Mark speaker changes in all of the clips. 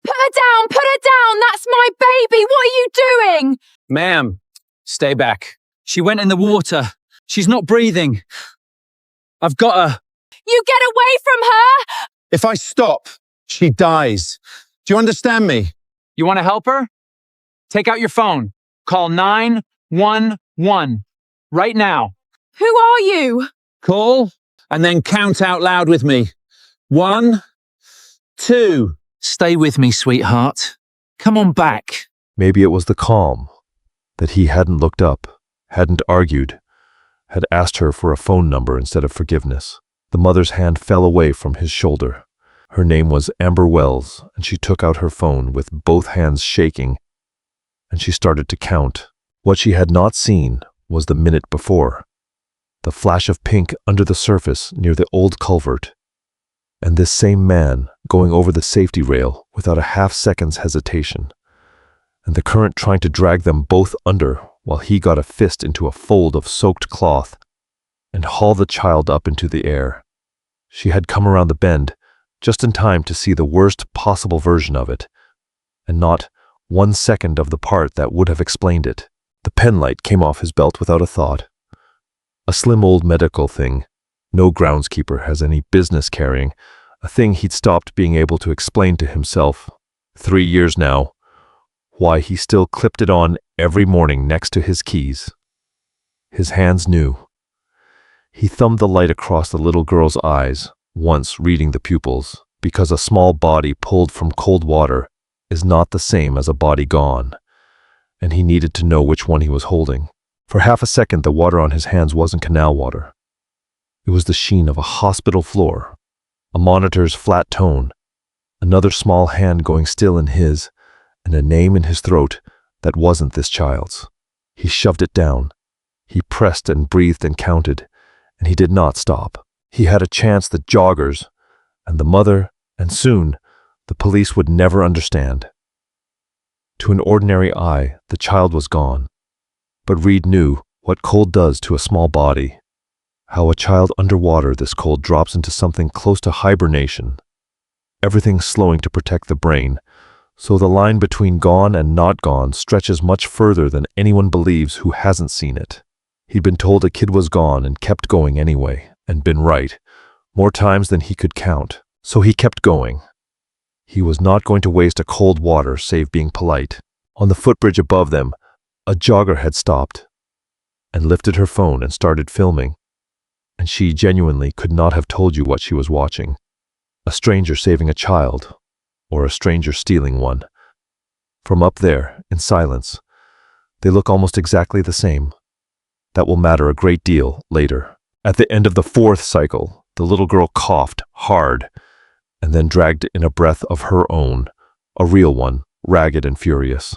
Speaker 1: Put her down! Put her down! That's my baby! What are you doing?
Speaker 2: Ma'am, stay back. She went in the water. She's not breathing. I've got her.
Speaker 1: You get away from her!
Speaker 3: If I stop, she dies. Do you understand me?
Speaker 2: You want to help her? Take out your phone. Call 911 right now.
Speaker 1: Who are you?
Speaker 3: Call and then count out loud with me. 1, 2.
Speaker 2: Stay with me, sweetheart. Come on back.
Speaker 4: Maybe it was the calm, that he hadn't looked up, hadn't argued, had asked her for a phone number instead of forgiveness. The mother's hand fell away from his shoulder. Her name was Amber Wells, and she took out her phone with both hands shaking, and she started to count. What she had not seen was the minute before, the flash of pink under the surface near the old culvert, and this same man going over the safety rail without a half-second's hesitation, and the current trying to drag them both under while he got a fist into a fold of soaked cloth and hauled the child up into the air. She had come around the bend just in time to see the worst possible version of it, and not 1 second of the part that would have explained it. The penlight came off his belt without a thought. A slim old medical thing, no groundskeeper has any business carrying, a thing he'd stopped being able to explain to himself. 3 years now, why he still clipped it on every morning next to his keys. His hands knew. He thumbed the light across the little girl's eyes, once reading the pupils, because a small body pulled from cold water is not the same as a body gone, and he needed to know which one he was holding. For half a second, the water on his hands wasn't canal water. It was the sheen of a hospital floor, a monitor's flat tone, another small hand going still in his, and a name in his throat that wasn't this child's. He shoved it down. He pressed and breathed and counted, and he did not stop. He had a chance that joggers, and the mother, and soon, the police would never understand. To an ordinary eye, the child was gone. But Reed knew what cold does to a small body, how a child underwater this cold drops into something close to hibernation, everything slowing to protect the brain, so the line between gone and not gone stretches much further than anyone believes who hasn't seen it. He'd been told a kid was gone and kept going anyway, and been right, more times than he could count, so he kept going. He was not going to waste a cold water save being polite. On the footbridge above them, a jogger had stopped and lifted her phone and started filming, and she genuinely could not have told you what she was watching. A stranger saving a child, or a stranger stealing one. From up there, in silence, they look almost exactly the same. That will matter a great deal later. At the end of the 4th cycle, the little girl coughed hard and then dragged in a breath of her own, a real one, ragged and furious,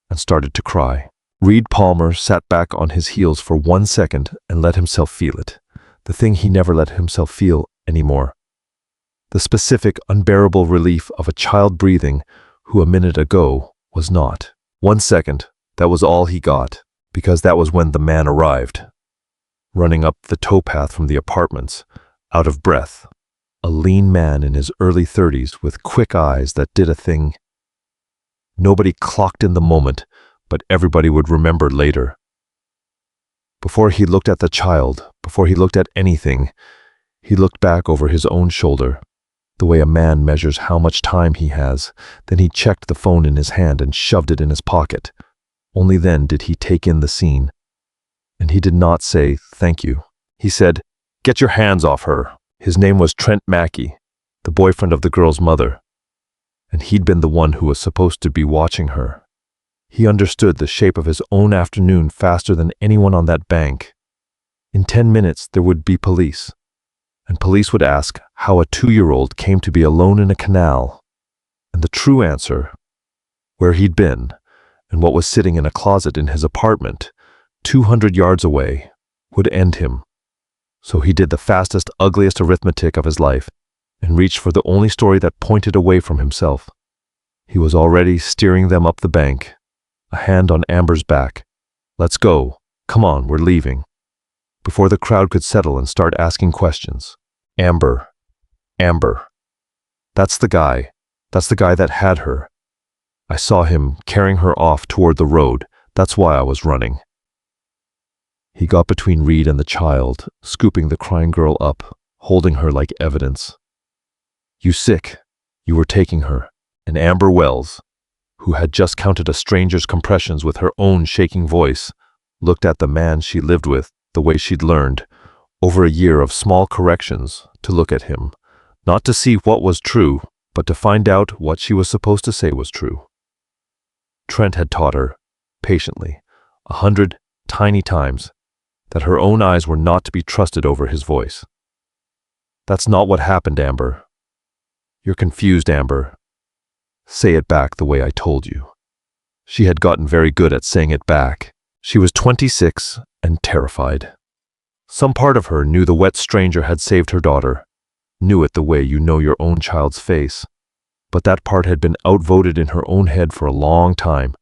Speaker 4: and started to cry. Reed Palmer sat back on his heels for 1 second and let himself feel it, the thing he never let himself feel anymore. The specific, unbearable relief of a child breathing who a minute ago was not. 1 second, that was all he got, because that was when the man arrived, running up the towpath from the apartments, out of breath, a lean man in his early 30s with quick eyes that did a thing nobody clocked in the moment, but everybody would remember later. Before he looked at the child, before he looked at anything, he looked back over his own shoulder, the way a man measures how much time he has. Then he checked the phone in his hand and shoved it in his pocket. Only then did he take in the scene. And he did not say, "Thank you." He said, "Get your hands off her." His name was Trent Mackey, the boyfriend of the girl's mother, and he'd been the one who was supposed to be watching her. He understood the shape of his own afternoon faster than anyone on that bank. In 10 minutes there would be police, and police would ask how a 2-year-old came to be alone in a canal, and the true answer, where he'd been, and what was sitting in a closet in his apartment, 200 yards away, would end him. So he did the fastest, ugliest arithmetic of his life, and reached for the only story that pointed away from himself. He was already steering them up the bank, a hand on Amber's back. "Let's go. Come on, we're leaving." Before the crowd could settle and start asking questions. Amber. That's the guy. That's the guy that had her. I saw him carrying her off toward the road. That's why I was running. He got between Reed and the child, scooping the crying girl up, holding her like evidence. You sick. You were taking her. And Amber Wells, who had just counted a stranger's compressions with her own shaking voice, looked at the man she lived with the way she'd learned, over a year of small corrections, to look at him, not to see what was true, but to find out what she was supposed to say was true. Trent had taught her, patiently, 100 tiny times, that her own eyes were not to be trusted over his voice. That's not what happened, Amber. You're confused, Amber. Say it back the way I told you. She had gotten very good at saying it back. She was 26 and terrified. Some part of her knew the wet stranger had saved her daughter, knew it the way you know your own child's face. But that part had been outvoted in her own head for a long time,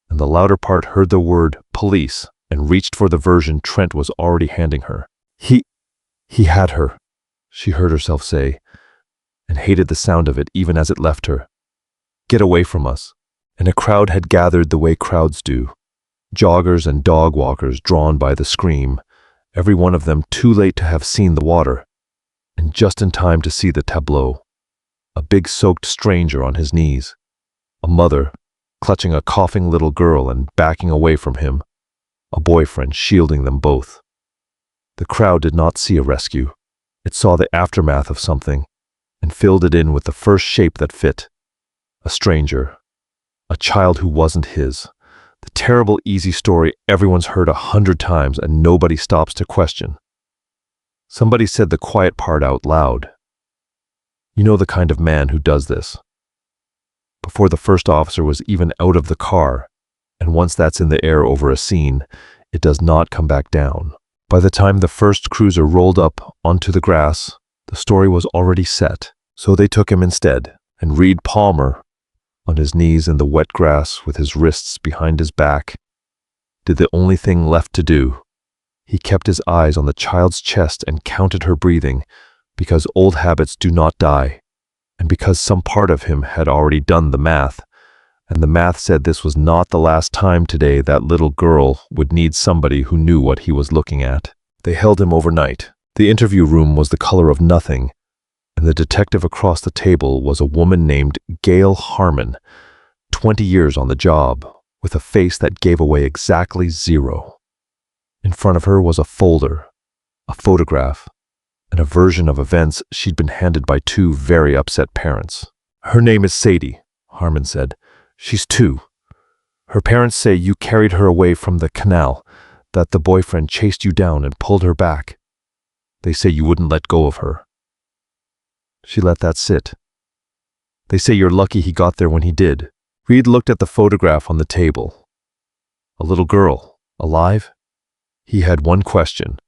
Speaker 4: and the louder part heard the word police and reached for the version Trent was already handing her. He had her, she heard herself say, and hated the sound of it even as it left her. Get away from us. And a crowd had gathered the way crowds do. Joggers and dog walkers drawn by the scream, every one of them too late to have seen the water, and just in time to see the tableau. A big soaked stranger on his knees. A mother, clutching a coughing little girl and backing away from him. A boyfriend shielding them both. The crowd did not see a rescue. It saw the aftermath of something, and filled it in with the first shape that fit. A stranger. A child who wasn't his. The terrible, easy story everyone's heard 100 times and nobody stops to question. Somebody said the quiet part out loud. You know the kind of man who does this. Before the first officer was even out of the car, and once that's in the air over a scene, it does not come back down. By the time the first cruiser rolled up onto the grass, the story was already set, so they took him instead, and Reed Palmer, on his knees in the wet grass with his wrists behind his back, did the only thing left to do. He kept his eyes on the child's chest and counted her breathing, because old habits do not die, and because some part of him had already done the math, and the math said this was not the last time today that little girl would need somebody who knew what he was looking at. They held him overnight. The interview room was the color of nothing, and the detective across the table was a woman named Gail Harmon, 20 years on the job, with a face that gave away exactly 0. In front of her was a folder, a photograph, and a version of events she'd been handed by 2 very upset parents. Her name is Sadie, Harmon said. She's 2. Her parents say you carried her away from the canal, that the boyfriend chased you down and pulled her back. They say you wouldn't let go of her. She let that sit. They say you're lucky he got there when he did. Reed looked at the photograph on the table. A little girl, alive? He had one question,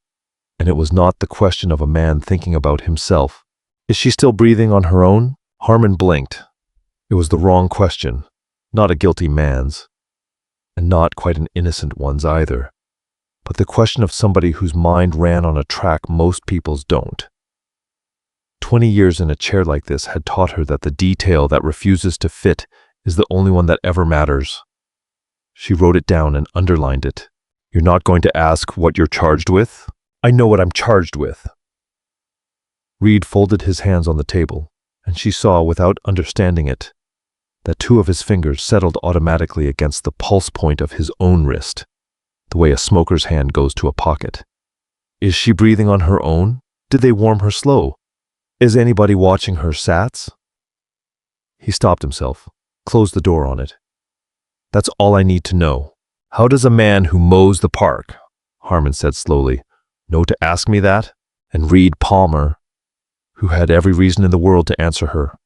Speaker 4: and it was not the question of a man thinking about himself. Is she still breathing on her own? Harmon blinked. It was the wrong question, not a guilty man's, and not quite an innocent one's either, but the question of somebody whose mind ran on a track most people's don't. 20 years in a chair like this had taught her that the detail that refuses to fit is the only one that ever matters. She wrote it down and underlined it. You're not going to ask what you're charged with? I know what I'm charged with. Reed folded his hands on the table, and she saw, without understanding it, that 2 of his fingers settled automatically against the pulse point of his own wrist, the way a smoker's hand goes to a pocket. Is she breathing on her own? Did they warm her slow? Is anybody watching her sats? He stopped himself, closed the door on it. That's all I need to know. How does a man who mows the park, Harmon said slowly, know to ask me that? And Reed Palmer, who had every reason in the world to answer her,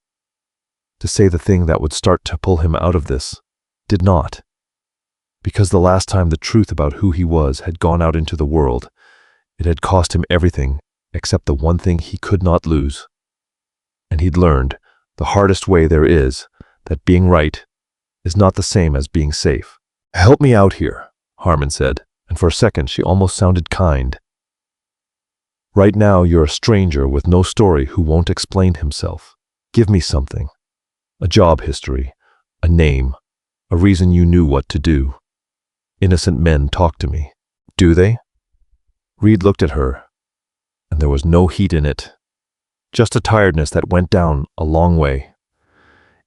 Speaker 4: to say the thing that would start to pull him out of this, did not. Because the last time the truth about who he was had gone out into the world, it had cost him everything except the one thing he could not lose. And he'd learned, the hardest way there is, that being right is not the same as being safe. Help me out here, Harmon said, and for a second she almost sounded kind. Right now you're a stranger with no story who won't explain himself. Give me something. A job history, a name, a reason you knew what to do. Innocent men talk to me. Do they? Reed looked at her, and there was no heat in it, just a tiredness that went down a long way.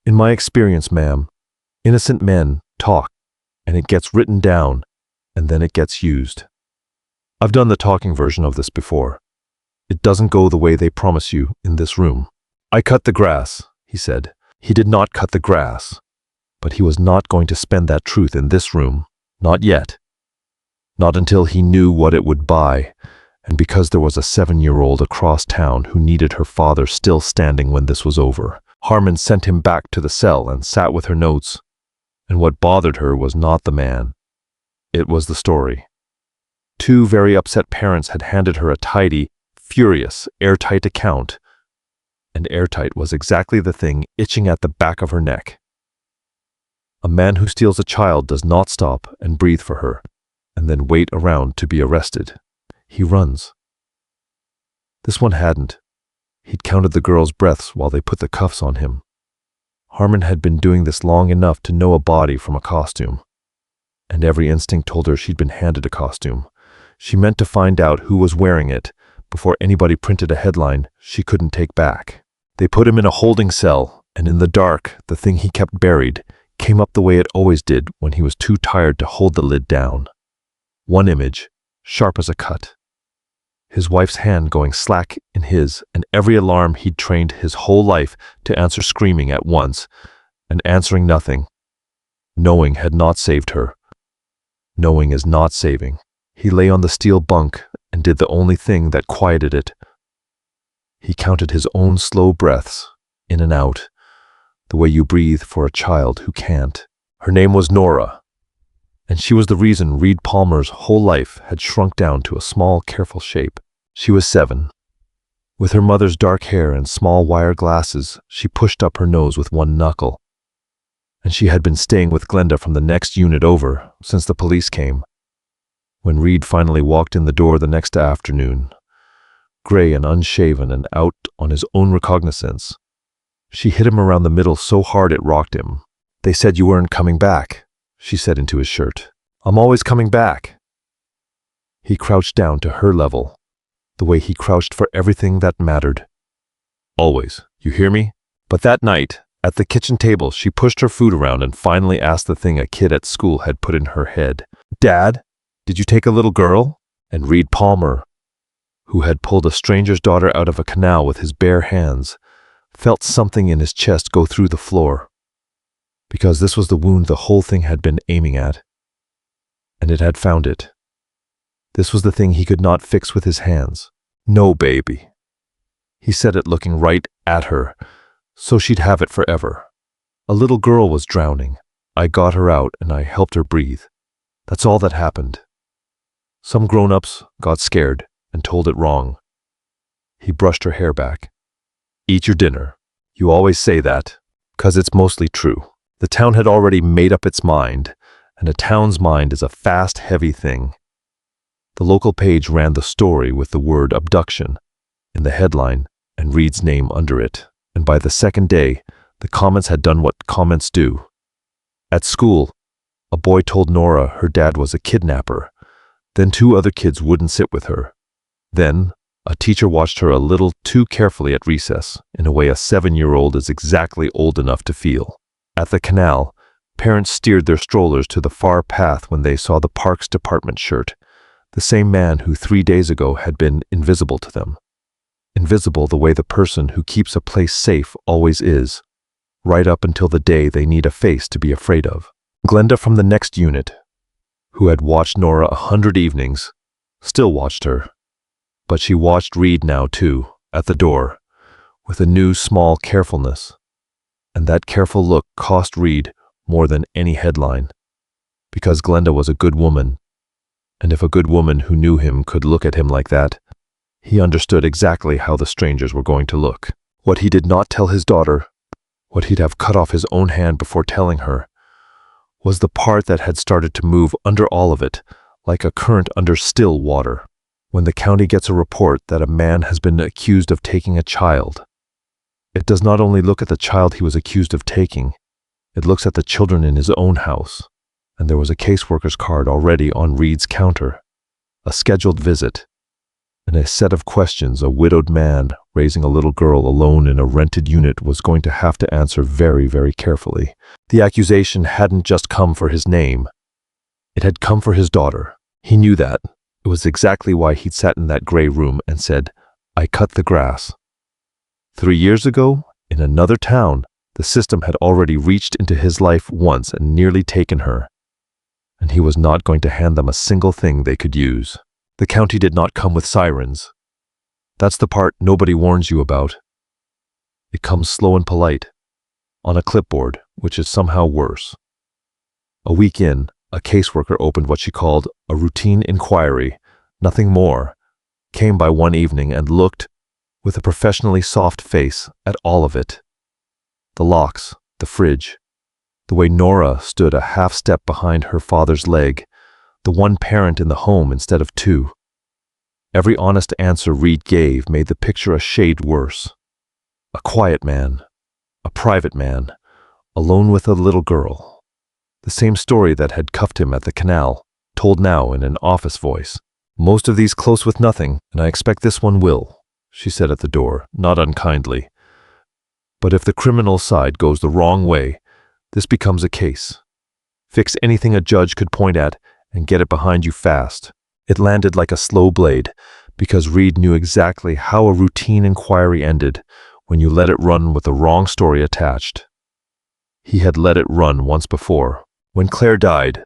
Speaker 4: In my experience, ma'am, innocent men talk, and it gets written down, and then it gets used. I've done the talking version of this before. It doesn't go the way they promise you in this room. I cut the grass, he said. He did not cut the grass, but he was not going to spend that truth in this room, not yet. Not until he knew what it would buy, and because there was a 7-year-old across town who needed her father still standing when this was over. Harmon sent him back to the cell and sat with her notes, and what bothered her was not the man. It was the story. 2 very upset parents had handed her a tidy, furious, airtight account, and airtight was exactly the thing itching at the back of her neck. A man who steals a child does not stop and breathe for her, and then wait around to be arrested. He runs. This one hadn't. He'd counted the girls' breaths while they put the cuffs on him. Harmon had been doing this long enough to know a body from a costume, and every instinct told her she'd been handed a costume. She meant to find out who was wearing it before anybody printed a headline she couldn't take back. They put him in a holding cell, and in the dark, the thing he kept buried came up the way it always did when he was too tired to hold the lid down. One image, sharp as a cut. His wife's hand going slack in his, and every alarm he'd trained his whole life to answer screaming at once, and answering nothing. Knowing had not saved her. Knowing is not saving. He lay on the steel bunk and did the only thing that quieted it. He counted his own slow breaths, in and out, the way you breathe for a child who can't. Her name was Nora, and she was the reason Reed Palmer's whole life had shrunk down to a small, careful shape. She was 7. With her mother's dark hair and small wire glasses, she pushed up her nose with one knuckle. And she had been staying with Glenda from the next unit over since the police came. When Reed finally walked in the door the next afternoon, gray and unshaven and out on his own recognizance, she hit him around the middle so hard it rocked him. "They said you weren't coming back," she said into his shirt. "I'm always coming back." He crouched down to her level, the way he crouched for everything that mattered. "Always, you hear me?" But that night, at the kitchen table, she pushed her food around and finally asked the thing a kid at school had put in her head. "Dad, did you take a little girl?" And Reed Palmer, who had pulled a stranger's daughter out of a canal with his bare hands, felt something in his chest go through the floor. Because this was the wound the whole thing had been aiming at. And it had found it. This was the thing he could not fix with his hands. "No, baby." He said it looking right at her, so she'd have it forever. "A little girl was drowning. I got her out and I helped her breathe. That's all that happened. Some grown-ups got scared and told it wrong." He brushed her hair back. "Eat your dinner. You always say that, 'cause it's mostly true." The town had already made up its mind, and a town's mind is a fast, heavy thing. The local page ran the story with the word abduction in the headline and Reed's name under it, and by the second day, the comments had done what comments do. At school, a boy told Nora her dad was a kidnapper. Then 2 other kids wouldn't sit with her. Then, a teacher watched her a little too carefully at recess, in a way a 7-year-old is exactly old enough to feel. At the canal, parents steered their strollers to the far path when they saw the Parks Department shirt, the same man who 3 days ago had been invisible to them. Invisible the way the person who keeps a place safe always is, right up until the day they need a face to be afraid of. Glenda from the next unit, who had watched Nora 100 evenings, still watched her. But she watched Reed now too, at the door, with a new small carefulness. And that careful look cost Reed more than any headline, because Glenda was a good woman, and if a good woman who knew him could look at him like that, he understood exactly how the strangers were going to look. What he did not tell his daughter, what he'd have cut off his own hand before telling her, was the part that had started to move under all of it, like a current under still water. When the county gets a report that a man has been accused of taking a child, It does not only look at the child he was accused of taking, it looks at the children in his own house. And there was a caseworker's card already on Reed's counter, a scheduled visit, and a set of questions a widowed man raising a little girl alone in a rented unit was going to have to answer very, very carefully. The accusation hadn't just come for his name. It had come for his daughter. He knew that. It was exactly why he'd sat in that gray room and said, "I cut the grass." 3 years ago, in another town, the system had already reached into his life once and nearly taken her. And he was not going to hand them a single thing they could use. The county did not come with sirens. That's the part nobody warns you about. It comes slow and polite, on a clipboard, which is somehow worse. A week in, a caseworker opened what she called a routine inquiry, nothing more, came by one evening and looked, with a professionally soft face, at all of it. The locks, the fridge, the way Nora stood a half step behind her father's leg, the one parent in the home instead of two. Every honest answer Reed gave made the picture a shade worse. A quiet man, a private man, alone with a little girl. The same story that had cuffed him at the Canal, told now in an office voice. "Most of these close with nothing, and I expect this one will," she said at the door, not unkindly. "But if the criminal side goes the wrong way, this becomes a case. Fix anything a judge could point at and get it behind you fast." It landed like a slow blade, because Reed knew exactly how a routine inquiry ended when you let it run with the wrong story attached. He had let it run once before. When Claire died,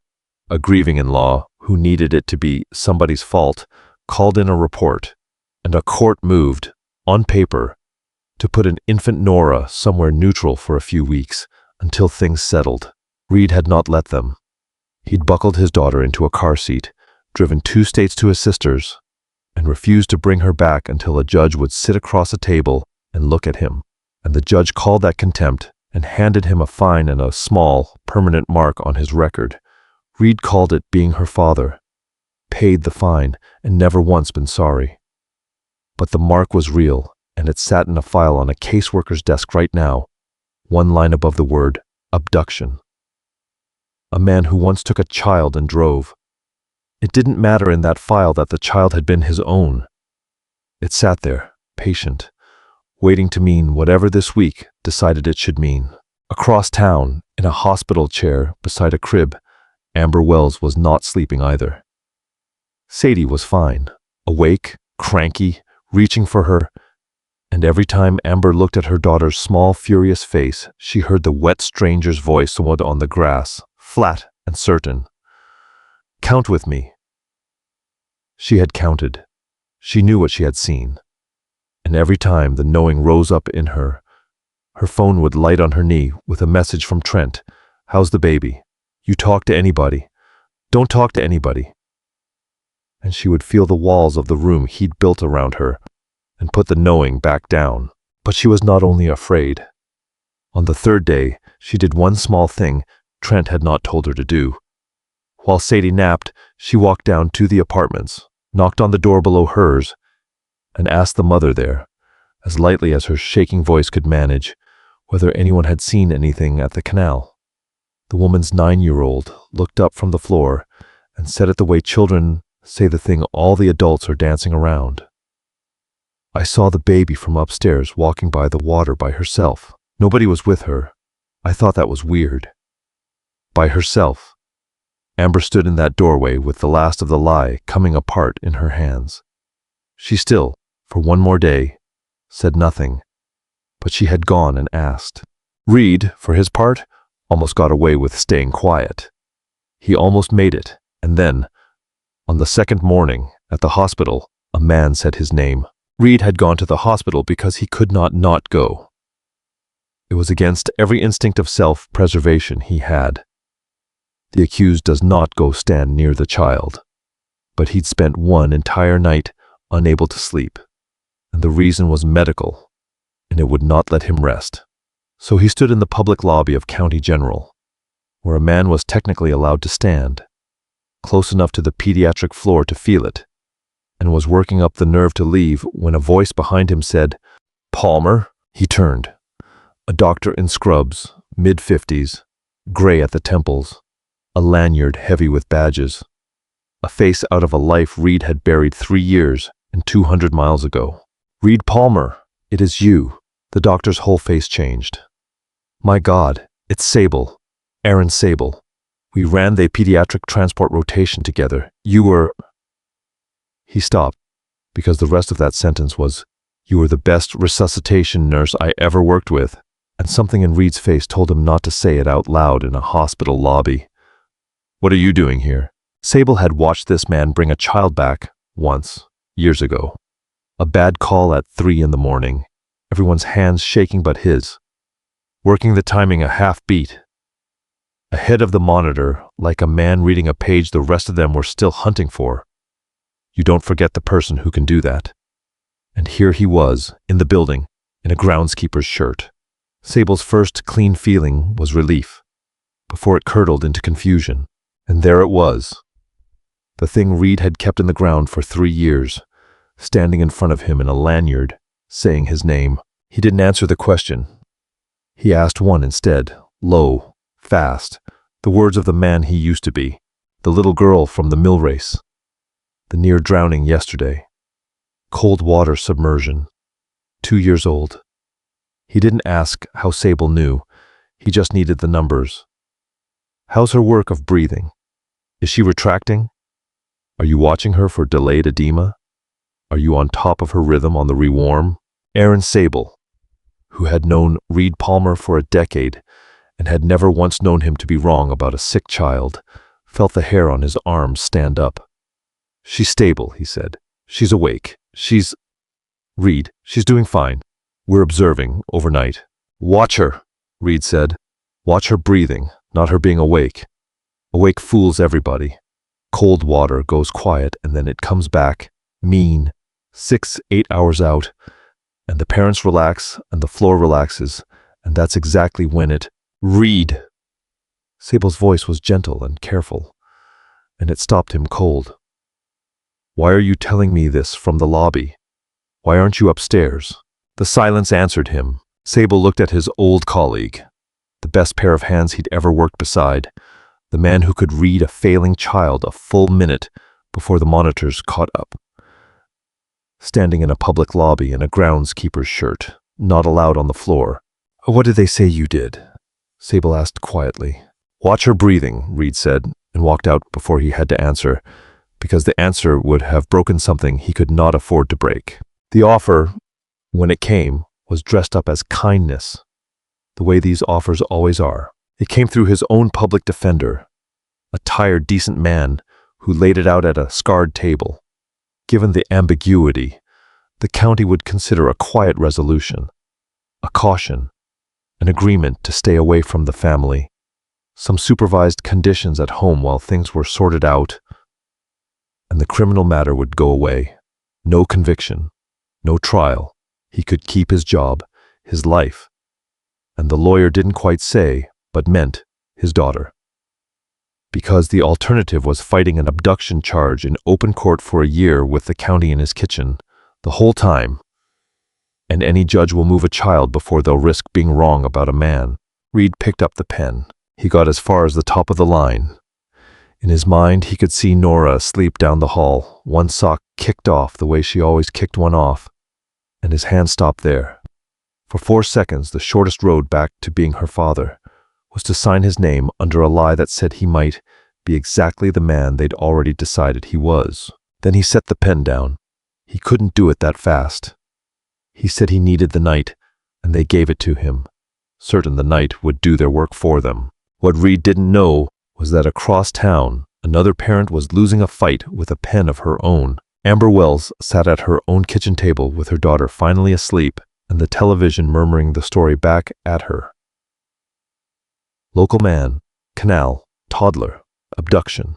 Speaker 4: a grieving in-law who needed it to be somebody's fault called in a report, and a court moved, on paper, to put an infant Nora somewhere neutral for a few weeks until things settled. Reed had not let them. He'd buckled his daughter into a car seat, driven 2 states to his sister's, and refused to bring her back until a judge would sit across a table and look at him. And the judge called that contempt and handed him a fine and a small, permanent mark on his record. Reed called it being her father, paid the fine, and never once been sorry. But the mark was real, and it sat in a file on a caseworker's desk right now, one line above the word abduction. A man who once took a child and drove. It didn't matter in that file that the child had been his own. It sat there, patient, waiting to mean whatever this week decided it should mean. Across town, in a hospital chair beside a crib, Amber Wells was not sleeping either. Sadie was fine, awake, cranky, reaching for her, and every time Amber looked at her daughter's small, furious face, she heard the wet stranger's voice somewhat on the grass, flat and certain. "Count with me." She had counted. She knew what she had seen. And every time the knowing rose up in her, her phone would light on her knee with a message from Trent. "How's the baby? You talk to anybody? Don't talk to anybody." And she would feel the walls of the room he'd built around her and put the knowing back down. But she was not only afraid. On the 3rd day, she did one small thing Trent had not told her to do. While Sadie napped, she walked down to the apartments, knocked on the door below hers, and asked the mother there, as lightly as her shaking voice could manage, whether anyone had seen anything at the Canal. The woman's 9-year-old looked up from the floor and said it the way children say the thing all the adults are dancing around. "I saw the baby from upstairs walking by the water by herself. Nobody was with her. I thought that was weird." By herself. Amber stood in that doorway with the last of the lie coming apart in her hands. She still, for one more day, said nothing, but she had gone and asked. Reed, for his part, almost got away with staying quiet. He almost made it, and then, on the 2nd morning, at the hospital, a man said his name. Reed had gone to the hospital because he could not go. It was against every instinct of self-preservation he had. The accused does not go stand near the child, but he'd spent one entire night unable to sleep, and the reason was medical, and it would not let him rest. So he stood in the public lobby of County General, where a man was technically allowed to stand, close enough to the pediatric floor to feel it, and was working up the nerve to leave when a voice behind him said, "Palmer." He turned. A doctor in scrubs, mid-50s, gray at the temples, a lanyard heavy with badges. A face out of a life Reed had buried 3 years and 200 miles ago. Reed Palmer, it is you. The doctor's whole face changed. My God, it's Sable. Aaron Sable. We ran the pediatric transport rotation together. You were... He stopped, because the rest of that sentence was, you were the best resuscitation nurse I ever worked with, and something in Reed's face told him not to say it out loud in a hospital lobby. What are you doing here? Sable had watched this man bring a child back, once, years ago. A bad call at 3 in the morning, everyone's hands shaking but his. Working the timing a half beat. Ahead of the monitor, like a man reading a page the rest of them were still hunting for. You don't forget the person who can do that. And here he was, in the building, in a groundskeeper's shirt. Sable's first clean feeling was relief, before it curdled into confusion. And there it was. The thing Reed had kept in the ground for 3 years, standing in front of him in a lanyard, saying his name. He didn't answer the question. He asked one instead, low, fast, the words of the man he used to be, the little girl from the mill race, the near drowning yesterday, cold water submersion, 2 years old. He didn't ask how Sable knew, he just needed the numbers. How's her work of breathing? Is she retracting? Are you watching her for delayed edema? Are you on top of her rhythm on the rewarm? Aaron Sable, who had known Reed Palmer for a decade and had never once known him to be wrong about a sick child, felt the hair on his arms stand up. She's stable, he said. She's awake. Reed, she's doing fine. We're observing overnight. Watch her, Reed said. Watch her breathing, not her being awake. Awake fools everybody. Cold water goes quiet and then it comes back, mean, 6-8 hours out, and the parents relax and the floor relaxes, and that's exactly when it... Reed! Sable's voice was gentle and careful, and it stopped him cold. Why are you telling me this from the lobby? Why aren't you upstairs? The silence answered him. Sable looked at his old colleague, the best pair of hands he'd ever worked beside, the man who could read a failing child a full minute before the monitors caught up. Standing in a public lobby in a groundskeeper's shirt, not allowed on the floor. What did they say you did? Sable asked quietly. Watch her breathing, Reed said, and walked out before he had to answer, because the answer would have broken something he could not afford to break. The offer, when it came, was dressed up as kindness, the way these offers always are. It came through his own public defender, a tired, decent man who laid it out at a scarred table. Given the ambiguity, the county would consider a quiet resolution, a caution, an agreement to stay away from the family, some supervised conditions at home while things were sorted out, and the criminal matter would go away. No conviction, no trial. He could keep his job, his life, and the lawyer didn't quite say, but meant, his daughter. Because the alternative was fighting an abduction charge in open court for a year with the county in his kitchen, the whole time. And any judge will move a child before they'll risk being wrong about a man. Reed picked up the pen. He got as far as the top of the line. In his mind, he could see Nora asleep down the hall, one sock kicked off the way she always kicked one off, and his hand stopped there. For 4 seconds, the shortest road back to being her father was to sign his name under a lie that said he might be exactly the man they'd already decided he was. Then he set the pen down. He couldn't do it that fast. He said he needed the night, and they gave it to him, certain the night would do their work for them. What Reed didn't know was that across town, another parent was losing a fight with a pen of her own. Amber Wells sat at her own kitchen table with her daughter finally asleep and the television murmuring the story back at her. Local man, Canal, Toddler, abduction.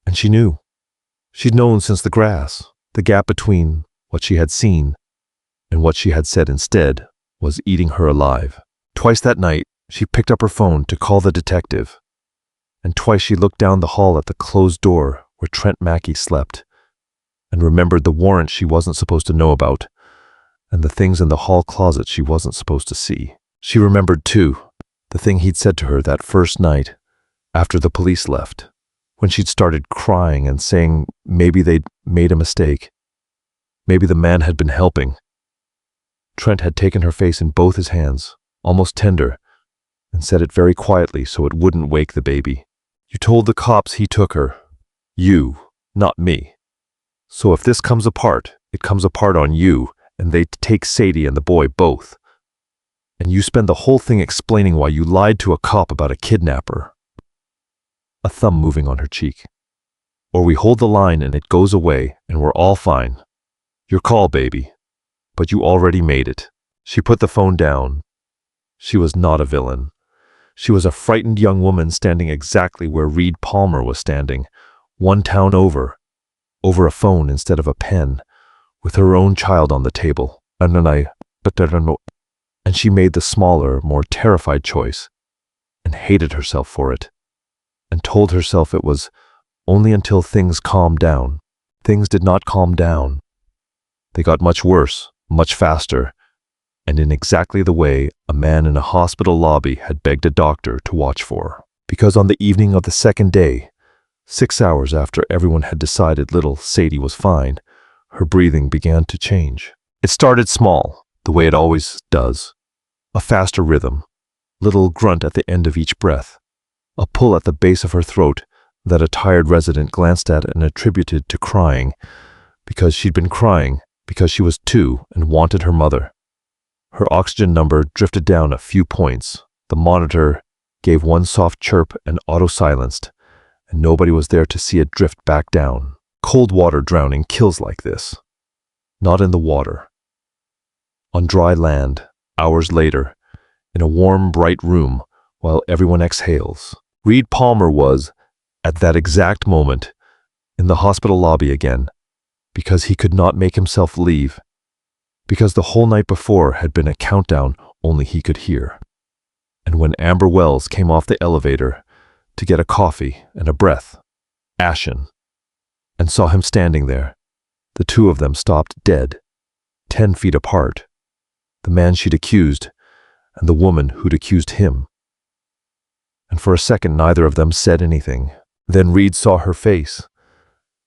Speaker 4: And she knew. She'd known since the grass. The gap between what she had seen and what she had said instead was eating her alive. Twice that night, she picked up her phone to call the detective. And twice she looked down the hall at the closed door where Trent Mackey slept and remembered the warrant she wasn't supposed to know about and the things in the hall closet she wasn't supposed to see. She remembered, too, the thing he'd said to her that first night after the police left, when she'd started crying and saying maybe they'd made a mistake. Maybe the man had been helping. Trent had taken her face in both his hands, almost tender, and said it very quietly so it wouldn't wake the baby. You told the cops he took her. You, not me. So if this comes apart, it comes apart on you, and they take Sadie and the boy both. And you spend the whole thing explaining why you lied to a cop about a kidnapper. A thumb moving on her cheek. Or we hold the line and it goes away and we're all fine. Your call, baby. But you already made it. She put the phone down. She was not a villain. She was a frightened young woman standing exactly where Reed Palmer was standing, one town over a phone instead of a pen, with her own child on the table. And she made the smaller, more terrified choice, and hated herself for it, and told herself it was only until things calmed down. Things did not calm down. They got much worse, much faster, and in exactly the way a man in a hospital lobby had begged a doctor to watch for. Because on the evening of the second day, 6 hours after everyone had decided little Sadie was fine, her breathing began to change. It started small, the way it always does. A faster rhythm, little grunt at the end of each breath, a pull at the base of her throat that a tired resident glanced at and attributed to crying, because she'd been crying because she was 2 and wanted her mother. Her oxygen number drifted down a few points. The monitor gave one soft chirp and auto-silenced, and nobody was there to see it drift back down. Cold water drowning kills like this. Not in the water. On dry land, hours later, in a warm, bright room, while everyone exhales. Reed Palmer was, at that exact moment, in the hospital lobby again, because he could not make himself leave, because the whole night before had been a countdown only he could hear. And when Amber Wells came off the elevator to get a coffee and a breath, ashen, and saw him standing there, the two of them stopped dead, 10 feet apart, the man she'd accused and the woman who'd accused him. And for a second neither of them said anything. Then Reed saw her face,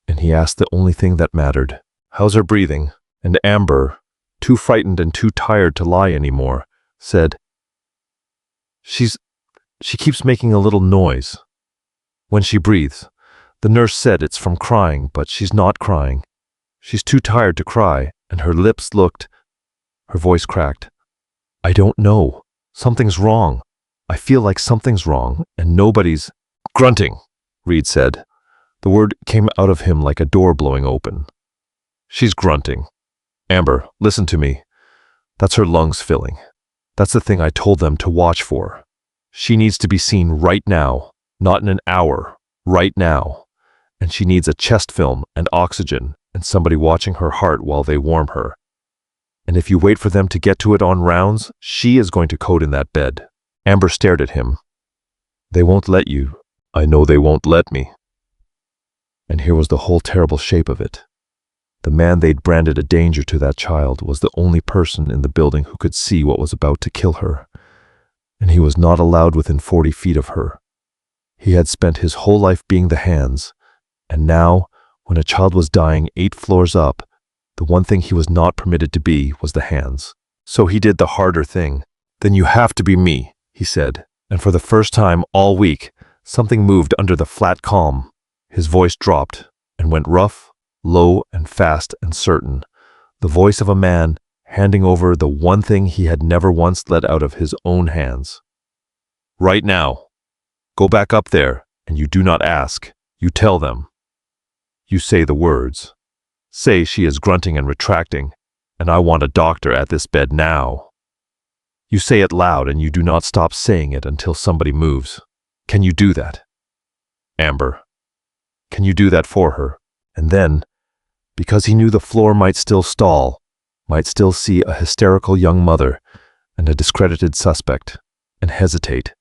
Speaker 4: and he asked the only thing that mattered, "How's her breathing?" And Amber, too frightened and too tired to lie anymore, said, She keeps making a little noise when she breathes. The nurse said it's from crying, but she's not crying. She's too tired to cry, and her lips looked..." Her voice cracked. "I don't know. Something's wrong. I feel like something's wrong, and nobody's..." "Grunting," Reed said. The word came out of him like a door blowing open. "She's grunting. Amber, listen to me. That's her lungs filling. That's the thing I told them to watch for. She needs to be seen right now, not in an hour, right now. And she needs a chest film and oxygen and somebody watching her heart while they warm her. And if you wait for them to get to it on rounds, she is going to code in that bed." Amber stared at him. "They won't let you. I know they won't let me." And here was the whole terrible shape of it. The man they'd branded a danger to that child was the only person in the building who could see what was about to kill her. And he was not allowed within 40 feet of her. He had spent his whole life being the hands, and now, when a child was dying 8 floors up, the one thing he was not permitted to be was the hands. So he did the harder thing. "Then you have to be me," he said, and for the first time all week, something moved under the flat calm. His voice dropped and went rough, low and fast and certain, the voice of a man handing over the one thing he had never once let out of his own hands. "Right now. Go back up there, and you do not ask. You tell them. You say the words. Say she is grunting and retracting, and I want a doctor at this bed now. You say it loud, and you do not stop saying it until somebody moves. Can you do that? Amber, can you do that for her?" And then, because he knew the floor might still stall, might still see a hysterical young mother and a discredited suspect, and hesitate,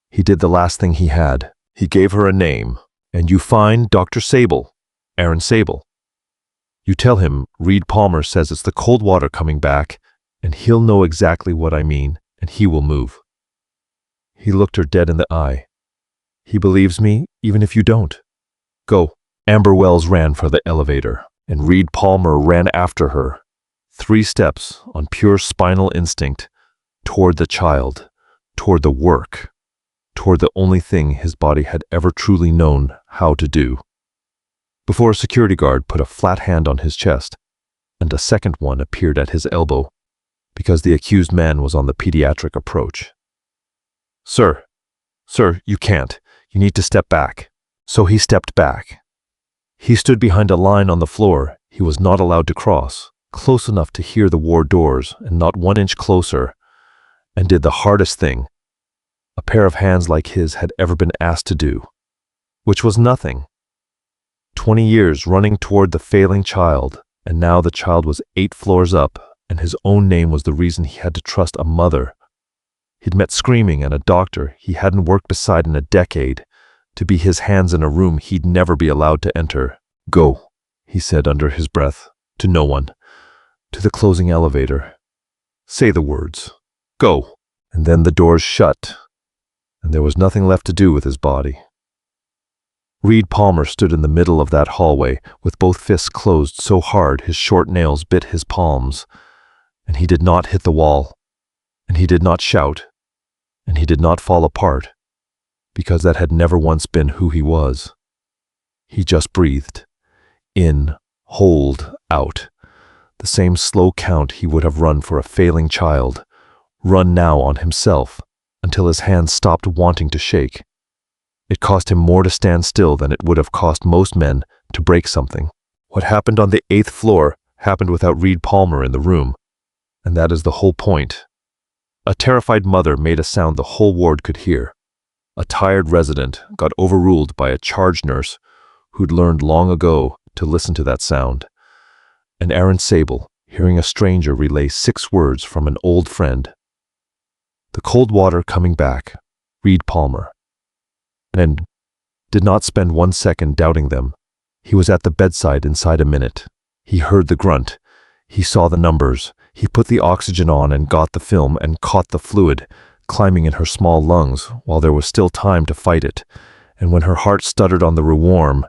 Speaker 4: he did the last thing he had. He gave her a name. "And you find Dr. Sable, Aaron Sable. You tell him Reed Palmer says it's the cold water coming back, and he'll know exactly what I mean, and he will move." He looked her dead in the eye. "He believes me, even if you don't. Go." Amber Wells ran for the elevator, and Reed Palmer ran after her. 3 steps on pure spinal instinct, toward the child, toward the work, toward the only thing his body had ever truly known how to do. Before a security guard put a flat hand on his chest, and a second one appeared at his elbow, because the accused man was on the pediatric approach. Sir, you can't. You need to step back." So he stepped back. He stood behind a line on the floor he was not allowed to cross, close enough to hear the ward doors and not 1 inch closer, and did the hardest thing a pair of hands like his had ever been asked to do, which was nothing. 20 years running toward the failing child, and now the child was 8 floors up, and his own name was the reason he had to trust a mother. He'd met screaming and a doctor he hadn't worked beside in a decade, to be his hands in a room he'd never be allowed to enter. "Go," he said under his breath, to no one, to the closing elevator. "Say the words. Go." And then the doors shut, and there was nothing left to do with his body. Reed Palmer stood in the middle of that hallway with both fists closed so hard his short nails bit his palms, and he did not hit the wall, and he did not shout, and he did not fall apart, because that had never once been who he was. He just breathed. In, hold, out. The same slow count he would have run for a failing child, run now on himself, until his hands stopped wanting to shake. It cost him more to stand still than it would have cost most men to break something. What happened on the 8th floor happened without Reed Palmer in the room, and that is the whole point. A terrified mother made a sound the whole ward could hear. A tired resident got overruled by a charge nurse who'd learned long ago to listen to that sound. And Aaron Sable, hearing a stranger relay 6 words from an old friend. The cold water coming back, Reed Palmer. And did not spend 1 second doubting them. He was at the bedside inside a minute. He heard the grunt. He saw the numbers. He put the oxygen on and got the film and caught the fluid, climbing in her small lungs while there was still time to fight it. And when her heart stuttered on the rewarm,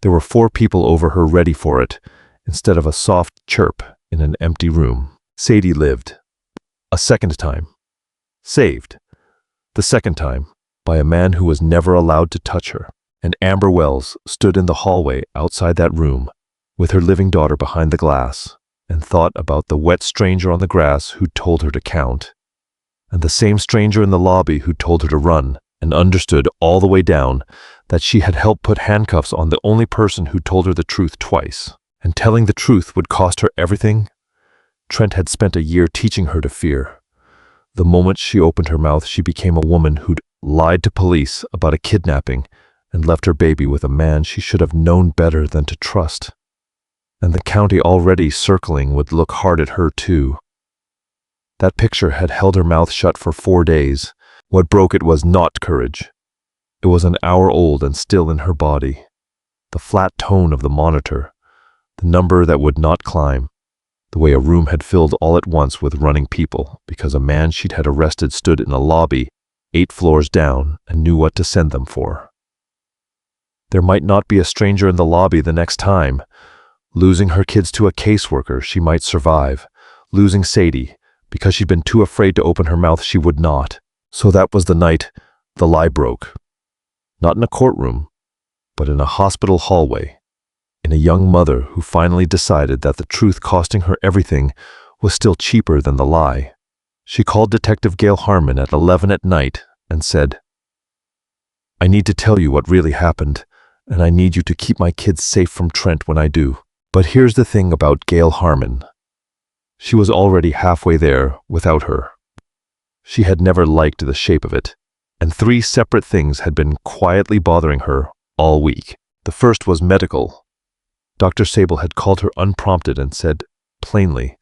Speaker 4: there were 4 people over her ready for it, instead of a soft chirp in an empty room. Sadie lived. A second time. Saved. The second time, by a man who was never allowed to touch her. And Amber Wells stood in the hallway outside that room, with her living daughter behind the glass, and thought about the wet stranger on the grass who'd told her to count, and the same stranger in the lobby who'd told her to run, and understood all the way down that she had helped put handcuffs on the only person who told her the truth twice. And telling the truth would cost her everything Trent had spent a year teaching her to fear. The moment she opened her mouth, she became a woman who'd lied to police about a kidnapping and left her baby with a man she should have known better than to trust. And the county already circling would look hard at her too. That picture had held her mouth shut for 4 days. What broke it was not courage. It was an hour old and still in her body. The flat tone of the monitor, the number that would not climb, the way a room had filled all at once with running people because a man she'd had arrested stood in a lobby 8 floors down and knew what to send them for. There might not be a stranger in the lobby the next time. Losing her kids to a caseworker, she might survive. Losing Sadie, because she'd been too afraid to open her mouth, she would not. So that was the night the lie broke. Not in a courtroom, but in a hospital hallway. In a young mother who finally decided that the truth costing her everything was still cheaper than the lie. She called Detective Gail Harmon at 11 at night and said, "I need to tell you what really happened, and I need you to keep my kids safe from Trent when I do." But here's the thing about Gail Harmon. She was already halfway there without her. She had never liked the shape of it, and 3 separate things had been quietly bothering her all week. The first was medical. Dr. Sable had called her unprompted and said, plainly,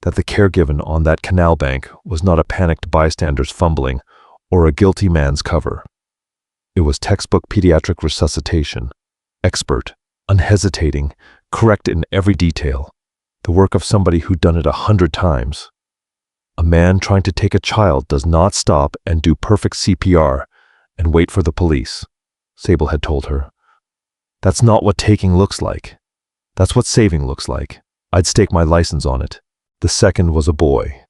Speaker 4: that the care given on that Canal bank was not a panicked bystander's fumbling or a guilty man's cover. It was textbook pediatric resuscitation, expert, unhesitating, correct in every detail. The work of somebody who'd done it 100 times. A man trying to take a child does not stop and do perfect CPR and wait for the police, Sable had told her. That's not what taking looks like. That's what saving looks like. I'd stake my license on it. The second was a boy.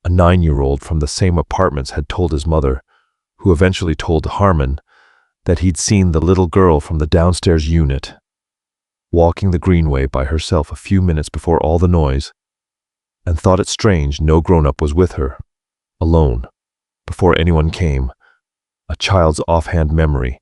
Speaker 4: A 9-year-old from the same apartments had told his mother, who eventually told Harmon, that he'd seen the little girl from the downstairs unit, walking the greenway by herself a few minutes before all the noise, and thought it strange no grown-up was with her, alone, before anyone came, a child's offhand memory,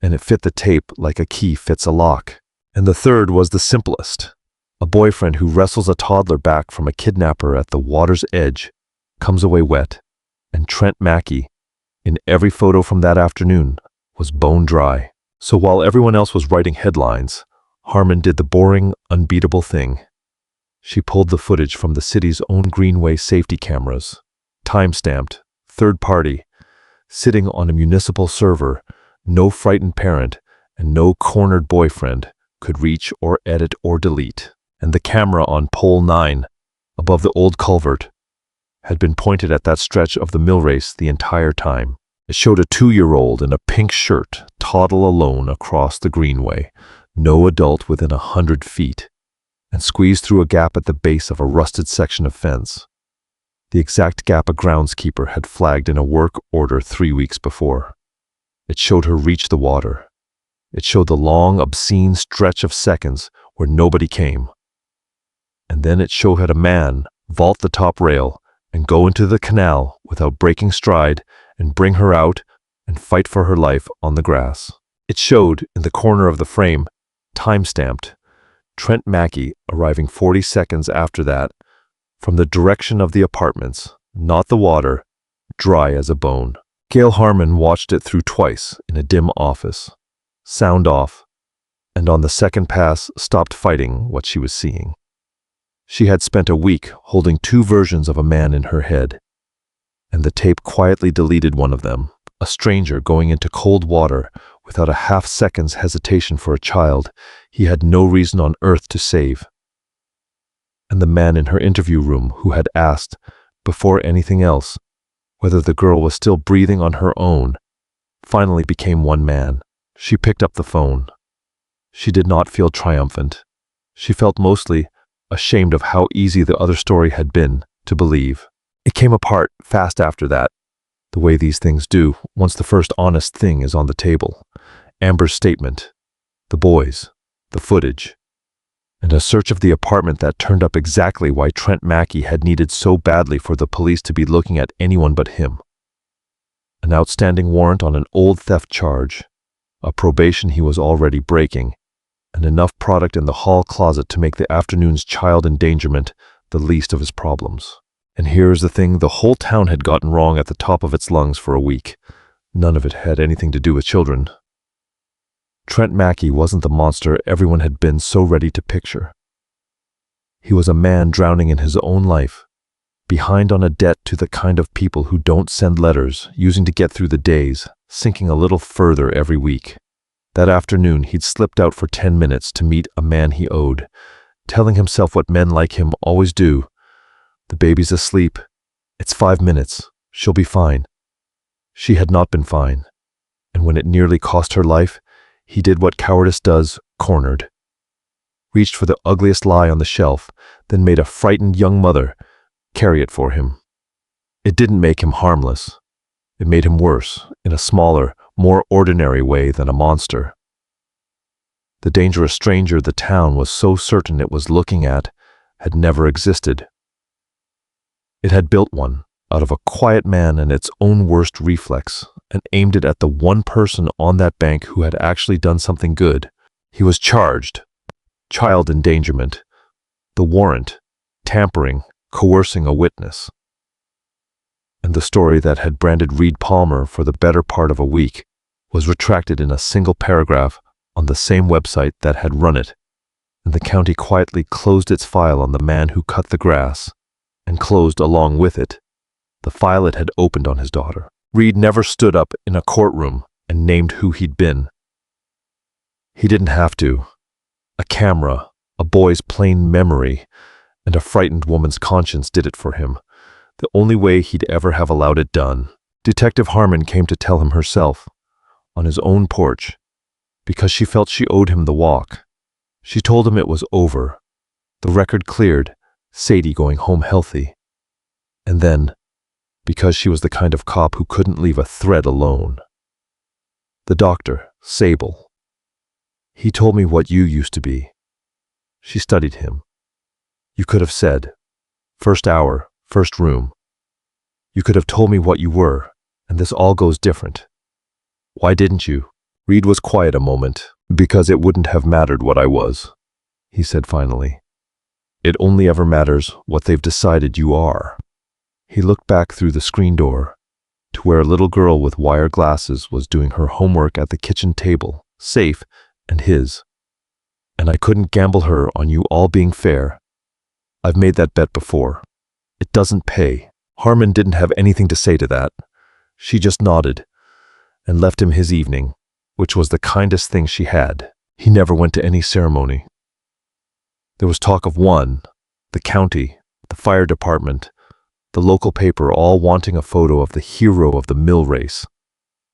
Speaker 4: and it fit the tape like a key fits a lock. And the third was the simplest. A boyfriend who wrestles a toddler back from a kidnapper at the water's edge, comes away wet, and Trent Mackey, in every photo from that afternoon, was bone dry. So while everyone else was writing headlines, Harmon did the boring, unbeatable thing. She pulled the footage from the city's own greenway safety cameras, time-stamped, third-party, sitting on a municipal server, no frightened parent and no cornered boyfriend could reach or edit or delete. And the camera on pole 9, above the old culvert, had been pointed at that stretch of the mill race the entire time. It showed a 2-year-old in a pink shirt toddle alone across the greenway, no adult within 100 feet, and squeezed through a gap at the base of a rusted section of fence, the exact gap a groundskeeper had flagged in a work order 3 weeks before. It showed her reach the water. It showed the long, obscene stretch of seconds where nobody came. And then it showed a man vault the top rail and go into the canal without breaking stride and bring her out and fight for her life on the grass. It showed, in the corner of the frame, time-stamped, Trent Mackey arriving 40 seconds after that, from the direction of the apartments, not the water, dry as a bone. Gail Harmon watched it through twice in a dim office, sound off, and on the second pass stopped fighting what she was seeing. She had spent a week holding 2 versions of a man in her head, and the tape quietly deleted one of them, a stranger going into cold water without a half-second's hesitation for a child he had no reason on earth to save. And the man in her interview room who had asked, before anything else, whether the girl was still breathing on her own, finally became one man. She picked up the phone. She did not feel triumphant. She felt mostly ashamed of how easy the other story had been to believe. It came apart fast after that, the way these things do once the first honest thing is on the table. Amber's statement, the boys, the footage, and a search of the apartment that turned up exactly why Trent Mackey had needed so badly for the police to be looking at anyone but him. An outstanding warrant on an old theft charge, a probation he was already breaking, and enough product in the hall closet to make the afternoon's child endangerment the least of his problems. And here's the thing the whole town had gotten wrong at the top of its lungs for a week. None of it had anything to do with children. Trent Mackey wasn't the monster everyone had been so ready to picture. He was a man drowning in his own life, behind on a debt to the kind of people who don't send letters, using to get through the days, sinking a little further every week. That afternoon, he'd slipped out for 10 minutes to meet a man he owed, telling himself what men like him always do. The baby's asleep. It's 5 minutes. She'll be fine. She had not been fine. And when it nearly cost her life, he did what cowardice does, cornered. Reached for the ugliest lie on the shelf, then made a frightened young mother carry it for him. It didn't make him harmless. It made him worse, in a smaller, more ordinary way than a monster. The dangerous stranger the town was so certain it was looking at had never existed. It had built one out of a quiet man and its own worst reflex, and aimed it at the one person on that bank who had actually done something good. He was charged. Child endangerment. The warrant. Tampering. Coercing a witness. And the story that had branded Reed Palmer for the better part of a week was retracted in a single paragraph on the same website that had run it, and the county quietly closed its file on the man who cut the grass, and closed along with it the file it had opened on his daughter. Reed never stood up in a courtroom and named who he'd been. He didn't have to. A camera, a boy's plain memory, and a frightened woman's conscience did it for him. The only way he'd ever have allowed it done. Detective Harmon came to tell him herself, on his own porch, because she felt she owed him the walk. She told him it was over. The record cleared, Sadie going home healthy. And then, because she was the kind of cop who couldn't leave a thread alone. The doctor, Sable. He told me what you used to be. She studied him. You could have said, first hour, first room. You could have told me what you were, and this all goes different. Why didn't you? Reed was quiet a moment. Because it wouldn't have mattered what I was, he said finally. It only ever matters what they've decided you are. He looked back through the screen door to where a little girl with wire glasses was doing her homework at the kitchen table, safe and his. And I couldn't gamble her on you all being fair. I've made that bet before. It doesn't pay. Harmon didn't have anything to say to that. She just nodded and left him his evening, which was the kindest thing she had. He never went to any ceremony. There was talk of one, the county, the fire department, the local paper all wanting a photo of the hero of the mill race.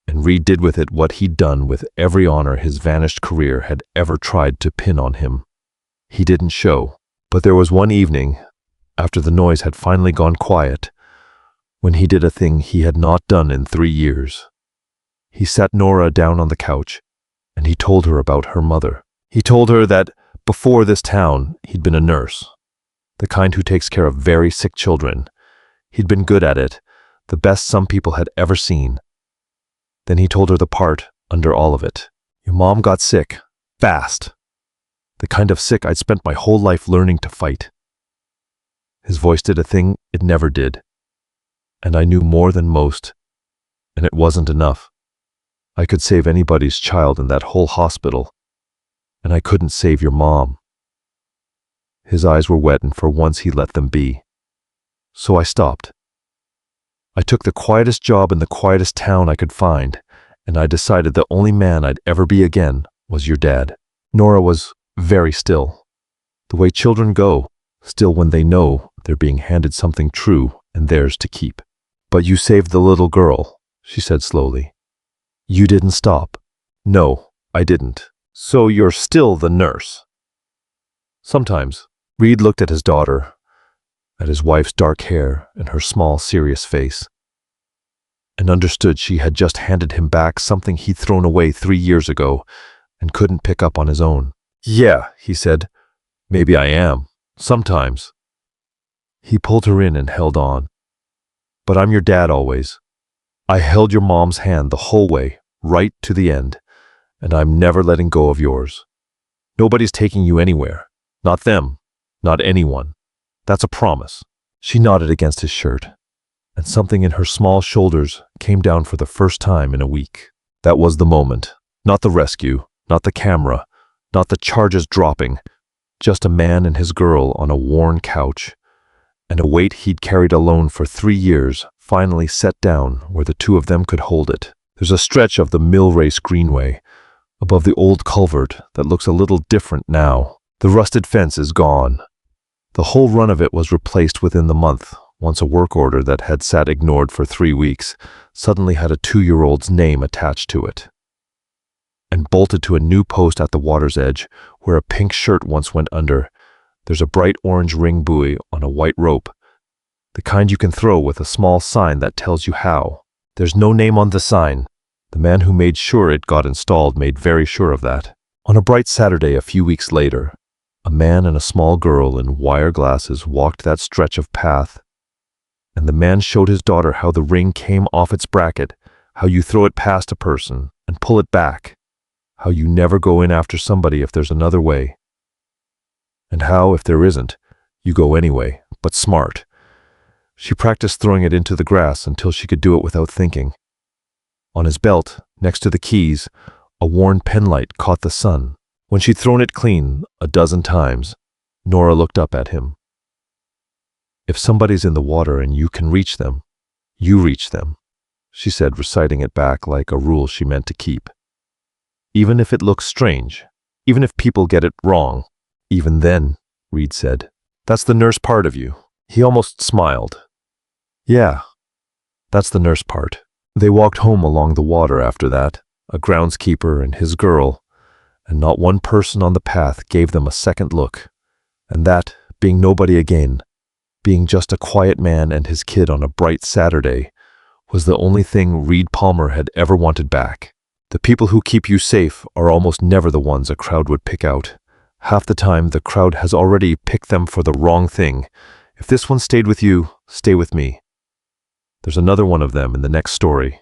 Speaker 4: And Reed did with it what he'd done with every honor his vanished career had ever tried to pin on him. He didn't show, but there was one evening, after the noise had finally gone quiet, when he did a thing he had not done in 3 years. He sat Nora down on the couch, and he told her about her mother. He told her that before this town, he'd been a nurse, the kind who takes care of very sick children. He'd been good at it, the best some people had ever seen. Then he told her the part under all of it. Your mom got sick, fast. The kind of sick I'd spent my whole life learning to fight. His voice did a thing it never did. And I knew more than most, and it wasn't enough. I could save anybody's child in that whole hospital, and I couldn't save your mom. His eyes were wet, and for once he let them be. So I stopped. I took the quietest job in the quietest town I could find, and I decided the only man I'd ever be again was your dad. Nora was very still, the way children go, still when they know they're being handed something true and theirs to keep. But you saved the little girl, she said slowly. You didn't stop. No, I didn't. So you're still the nurse. Sometimes. Reed looked at his daughter, at his wife's dark hair and her small, serious face, and understood she had just handed him back something he'd thrown away 3 years ago and couldn't pick up on his own. Yeah, he said. Maybe I am. Sometimes. He pulled her in and held on. But I'm your dad always. I held your mom's hand the whole way, right to the end, and I'm never letting go of yours. Nobody's taking you anywhere. Not them. Not anyone. That's a promise. She nodded against his shirt, and something in her small shoulders came down for the first time in a week. That was the moment. Not the rescue, not the camera, not the charges dropping, just a man and his girl on a worn couch, and a weight he'd carried alone for 3 years finally set down where the two of them could hold it. There's a stretch of the mill race greenway above the old culvert that looks a little different now. The rusted fence is gone. The whole run of it was replaced within the month, once a work order that had sat ignored for 3 weeks suddenly had a 2-year-old's name attached to it. And bolted to a new post at the water's edge, where a pink shirt once went under, there's a bright orange ring buoy on a white rope, the kind you can throw with a small sign that tells you how. There's no name on the sign. The man who made sure it got installed made very sure of that. On a bright Saturday a few weeks later, a man and a small girl in wire glasses walked that stretch of path, and the man showed his daughter how the ring came off its bracket, how you throw it past a person and pull it back, how you never go in after somebody if there's another way, and how, if there isn't, you go anyway, but smart. She practiced throwing it into the grass until she could do it without thinking. On his belt, next to the keys, a worn penlight caught the sun. When she'd thrown it clean 12 times, Nora looked up at him. If somebody's in the water and you can reach them, you reach them, she said, reciting it back like a rule she meant to keep. Even if it looks strange, even if people get it wrong. Even then, Reed said, that's the nurse part of you. He almost smiled. Yeah, that's the nurse part. They walked home along the water after that, a groundskeeper and his girl, and not one person on the path gave them a second look. And that, being nobody again, being just a quiet man and his kid on a bright Saturday, was the only thing Reed Palmer had ever wanted back. The people who keep you safe are almost never the ones a crowd would pick out. Half the time, the crowd has already picked them for the wrong thing. If this one stayed with you, stay with me. There's another one of them in the next story.